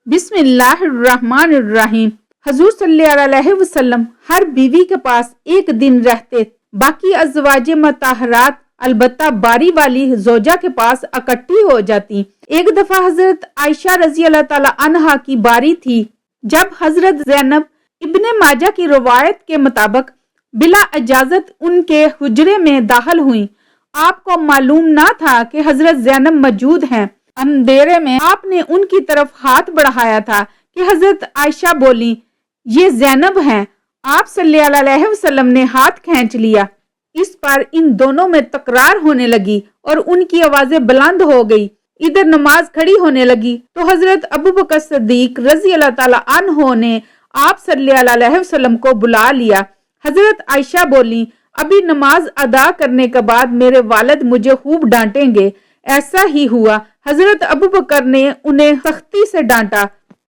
بسم اللہ الرحمن الرحیم۔ حضور صلی اللہ علیہ وسلم ہر بیوی کے پاس ایک دن رہتے، باقی ازواج مطہرات البتہ باری والی زوجہ کے پاس اکٹھی ہو جاتی۔ ایک دفعہ حضرت عائشہ رضی اللہ تعالی عنہا کی باری تھی جب حضرت زینب ابن ماجہ کی روایت کے مطابق بلا اجازت ان کے حجرے میں داخل ہوئیں۔ آپ کو معلوم نہ تھا کہ حضرت زینب موجود ہیں۔ اندھیرے میں آپ نے ان کی طرف ہاتھ بڑھایا تھا کہ حضرت عائشہ بولی، یہ زینب ہیں۔ آپ صلی اللہ علیہ وسلم نے ہاتھ کھینچ لیا۔ اس پر ان دونوں میں تکرار ہونے لگی اور ان کی آوازیں بلند ہو گئی۔ ادھر نماز کھڑی ہونے لگی تو حضرت ابوبکر صدیق رضی اللہ تعالی عنہ نے آپ صلی اللہ علیہ وسلم کو بلا لیا۔ حضرت عائشہ بولی، ابھی نماز ادا کرنے کے بعد میرے والد مجھے خوب ڈانٹیں گے۔ ایسا ہی ہوا۔ حضرت ابوبکر نے انہیں سختی سے ڈانٹا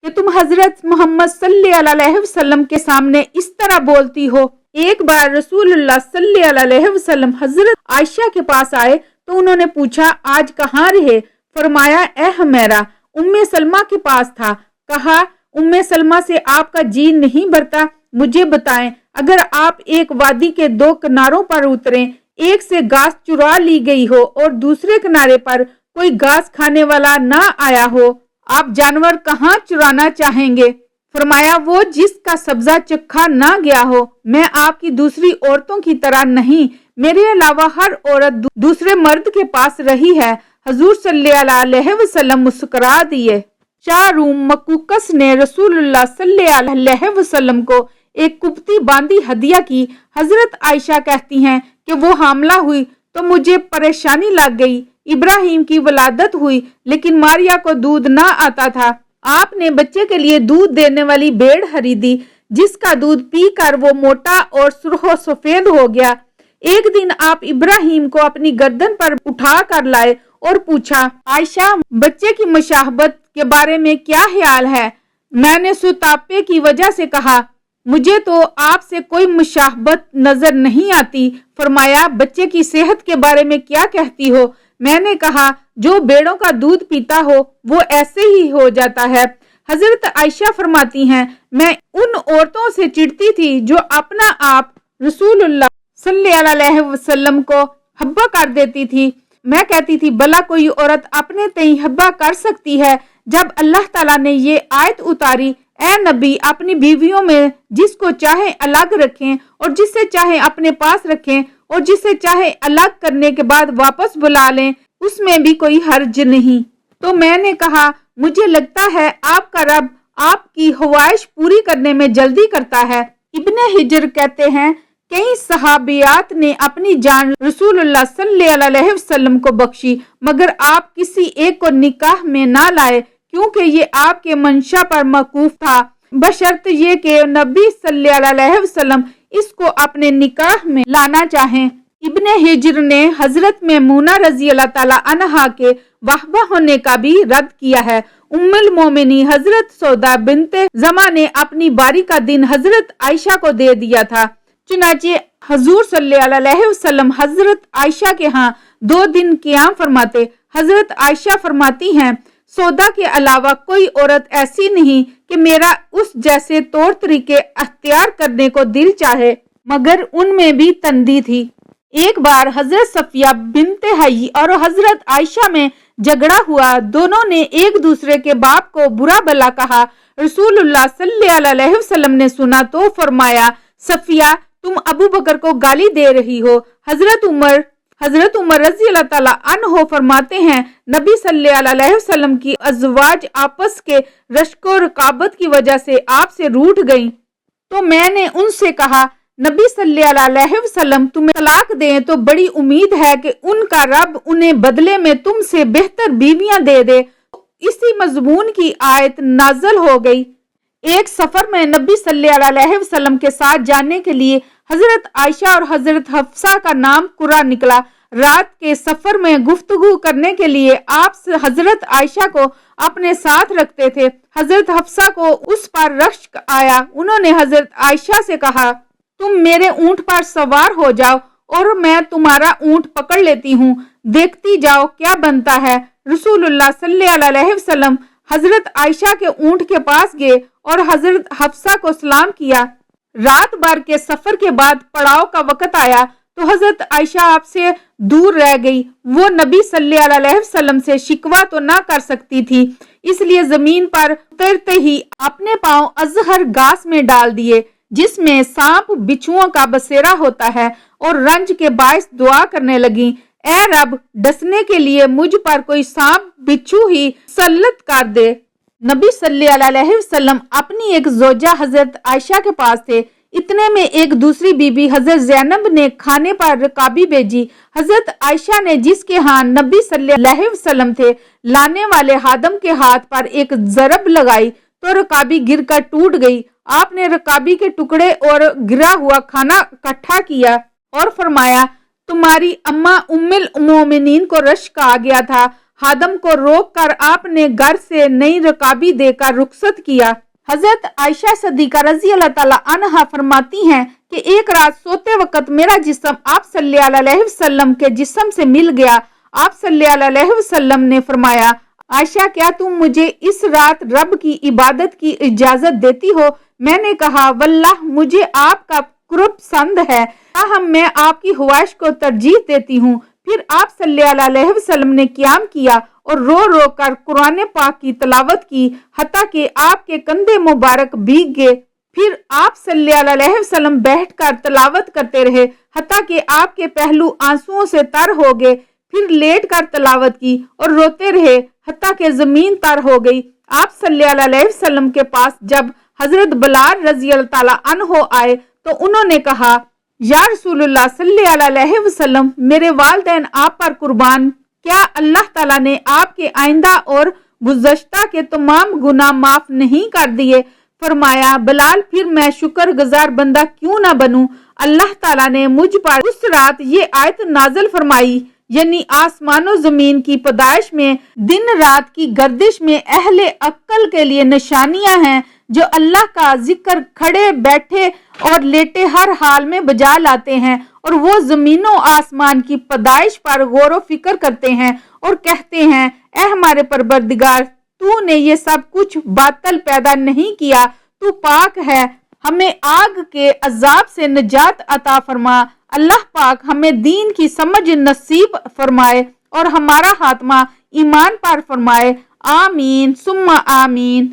کہ تم حضرت محمد صلی اللہ علیہ وسلم کے سامنے اس طرح بولتی ہو۔ ایک بار رسول اللہ صلی اللہ علیہ وسلم حضرت عائشہ کے پاس آئے تو انہوں نے پوچھا، آج کہاں رہے؟ فرمایا، اے حمیرہ، ام سلمہ کے پاس تھا۔ کہا، ام سلمہ سے آپ کا جی نہیں بھرتا؟ مجھے بتائیں، اگر آپ ایک وادی کے دو کناروں پر اتریں، ایک سے گھاس چرا لی گئی ہو اور دوسرے کنارے پر کوئی گھاس کھانے والا نہ آیا ہو، آپ جانور کہاں چرانا چاہیں گے؟ فرمایا، وہ جس کا سبزہ چکھا نہ گیا ہو۔ میں آپ کی دوسری عورتوں کی طرح نہیں، میرے علاوہ ہر عورت دوسرے مرد کے پاس رہی ہے۔ حضور صلی اللہ علیہ وسلم مسکرا دیے۔ شاہ روم مکوکس نے رسول اللہ صلی اللہ علیہ وسلم کو ایک کبتی باندھی ہدیہ کی۔ حضرت عائشہ کہتی ہیں کہ وہ حاملہ ہوئی تو مجھے پریشانی لگ گئی۔ ابراہیم کی ولادت ہوئی لیکن ماریا کو دودھ نہ آتا تھا۔ آپ نے بچے کے لیے دودھ دینے والی بھیڑ خریدی جس کا دودھ پی کر وہ موٹا اور سرخ و سفید ہو گیا۔ ایک دن آپ ابراہیم کو اپنی گردن پر اٹھا کر لائے اور پوچھا، عائشہ، بچے کی مشابہت کے بارے میں کیا خیال ہے؟ میں نے سوتاپے کی وجہ سے کہا، مجھے تو آپ سے کوئی مشابہت نظر نہیں آتی۔ فرمایا، بچے کی صحت کے بارے میں کیا کہتی ہو؟ میں نے کہا، جو بھیڑوں کا دودھ پیتا ہو وہ ایسے ہی ہو جاتا ہے۔ حضرت عائشہ فرماتی ہیں، میں ان عورتوں سے چڑھتی تھی جو اپنا آپ رسول اللہ صلی اللہ علیہ وسلم کو حبا کر دیتی تھی۔ میں کہتی تھی، بھلا کوئی عورت اپنے تئیں حبا کر سکتی ہے؟ جب اللہ تعالیٰ نے یہ آیت اتاری، اے نبی، اپنی بیویوں میں جس کو چاہے الگ رکھیں اور جسے چاہے اپنے پاس رکھیں اور جسے چاہے الگ کرنے کے بعد واپس بلا لیں، اس میں بھی کوئی حرج نہیں۔ تو میں نے کہا، مجھے لگتا ہے آپ کا رب آپ کی خواہش پوری کرنے میں جلدی کرتا ہے۔ ابن حجر کہتے ہیں، کئی صحابیات نے اپنی جان رسول اللہ صلی اللہ علیہ وسلم کو بخشی مگر آپ کسی ایک کو نکاح میں نہ لائے کیونکہ یہ آپ کے منشا پر موقوف تھا، بشرط یہ کہ نبی صلی اللہ علیہ وسلم اس کو اپنے نکاح میں لانا چاہیں۔ ابن حجر نے حضرت میمونہ رضی اللہ تعالی عنہا کے وہبہ ہونے کا بھی رد کیا ہے۔ ام المومنین حضرت سودا بنت زمع نے اپنی باری کا دن حضرت عائشہ کو دے دیا تھا، چنانچہ حضور صلی اللہ علیہ وسلم حضرت عائشہ کے ہاں 2 دن قیام فرماتے۔ حضرت عائشہ فرماتی ہیں، سودا کے علاوہ کوئی عورت ایسی نہیں کہ میرا اس جیسے طور طریقے اختیار کرنے کو دل چاہے، مگر ان میں بھی تندی تھی۔ ایک بار حضرت صفیہ بنت حیی اور حضرت عائشہ میں جھگڑا ہوا، دونوں نے ایک دوسرے کے باپ کو برا بھلا کہا۔ رسول اللہ صلی اللہ علیہ وسلم نے سنا تو فرمایا، صفیہ، تم ابو بکر کو گالی دے رہی ہو۔ حضرت عمر رضی اللہ تعالیٰ عنہ فرماتے ہیں، نبی صلی اللہ علیہ وسلم کی ازواج آپس کے رشک و رقابت کی وجہ سے آپ سے روٹھ گئیں تو میں نے ان سے کہا، نبی صلی اللہ علیہ وسلم تمہیں طلاق دیں تو بڑی امید ہے کہ ان کا رب انہیں بدلے میں تم سے بہتر بیویاں دے دے۔ اسی مضمون کی آیت نازل ہو گئی۔ ایک سفر میں نبی صلی اللہ علیہ وسلم کے ساتھ جانے کے لیے حضرت عائشہ اور حضرت حفصہ کا نام قرہ نکلا۔ رات کے سفر میں گفتگو کرنے کے لیے آپ حضرت عائشہ کو اپنے ساتھ رکھتے تھے۔ حضرت حفصہ کو اس پر رشک آیا۔ انہوں نے حضرت عائشہ سے کہا، تم میرے اونٹ پر سوار ہو جاؤ اور میں تمہارا اونٹ پکڑ لیتی ہوں، دیکھتی جاؤ کیا بنتا ہے۔ رسول اللہ صلی اللہ علیہ وسلم حضرت عائشہ کے اونٹ کے پاس گئے اور حضرت حفصہ کو سلام کیا۔ رات بھر کے سفر کے بعد پڑاؤ کا وقت آیا تو حضرت عائشہ آپ سے دور رہ گئی۔ وہ نبی صلی اللہ علیہ وسلم سے شکوہ تو نہ کر سکتی تھی، اس لیے زمین پر اترتے ہی اپنے پاؤں ازہر گھاس میں ڈال دیے جس میں سانپ بچھوؤں کا بسیرا ہوتا ہے، اور رنج کے باعث دعا کرنے لگیں، اے رب ڈسنے کے لیے مجھ پر کوئی سانپ بچھو ہی مسلط کر دے۔ نبی صلی اللہ علیہ وسلم اپنی ایک زوجہ حضرت عائشہ کے پاس تھے۔ اتنے میں ایک دوسری بی بی حضرت زینب نے کھانے پر رکابی بھیجی۔ حضرت عائشہ نے جس کے ہاں نبی صلی اللہ علیہ وسلم تھے لانے والے خادم کے ہاتھ پر ایک ضرب لگائی تو رکابی گر کر ٹوٹ گئی۔ آپ نے رکابی کے ٹکڑے اور گرا ہوا کھانا اکٹھا کیا اور فرمایا، تمہاری اماں ام المومنین کو رشک آ گیا تھا۔ خادم کو روک کر آپ نے گھر سے نئی رکابی دے کر رخصت کیا۔ حضرت عائشہ صدیقہ رضی اللہ تعالیٰ عنہا فرماتی ہیں کہ ایک رات سوتے وقت میرا جسم آپ صلی اللہ علیہ وسلم کے جسم سے مل گیا۔ آپ صلی اللہ علیہ وسلم نے فرمایا، عائشہ کیا تم مجھے اس رات رب کی عبادت کی اجازت دیتی ہو؟ میں نے کہا، واللہ مجھے آپ کا قرب پسند ہے، تاہم میں آپ کی خواہش کو ترجیح دیتی ہوں۔ پھر آپ صلی اللہ علیہ وسلم نے قیام کیا اور رو رو کر قرآن پاک کی تلاوت کی حتیٰ کہ آپ کے کندھے مبارک بھیگ گئے۔ پھر آپ صلی اللہ علیہ وسلم بیٹھ کر تلاوت کرتے رہے حتیٰ کہ آپ کے پہلو آنسوؤں سے تر ہو گئے۔ پھر لیٹ کر تلاوت کی اور روتے رہے حتیٰ کہ زمین تر ہو گئی۔ آپ صلی اللہ علیہ وسلم کے پاس جب حضرت بلال رضی اللہ تعالیٰ عنہ آئے تو انہوں نے کہا، یا رسول اللہ صلی اللہ علیہ وسلم، میرے والدین آپ پر قربان، کیا اللہ تعالیٰ نے آپ کے آئندہ اور گزشتہ کے تمام گناہ معاف نہیں کر دیے؟ فرمایا، بلال پھر میں شکر گزار بندہ کیوں نہ بنوں؟ اللہ تعالیٰ نے مجھ پر اس رات یہ آیت نازل فرمائی، یعنی آسمان و زمین کی پیدائش میں، دن رات کی گردش میں اہل عقل کے لیے نشانیاں ہیں جو اللہ کا ذکر کھڑے بیٹھے اور لیٹے ہر حال میں بجا لاتے ہیں، اور وہ زمین و آسمان کی پیدائش پر غور و فکر کرتے ہیں اور کہتے ہیں، اے ہمارے پروردگار، تو نے یہ سب کچھ باطل پیدا نہیں کیا، تو پاک ہے، ہمیں آگ کے عذاب سے نجات عطا فرما۔ اللہ پاک ہمیں دین کی سمجھ نصیب فرمائے اور ہمارا خاتمہ ایمان پر فرمائے، آمین ثم آمین۔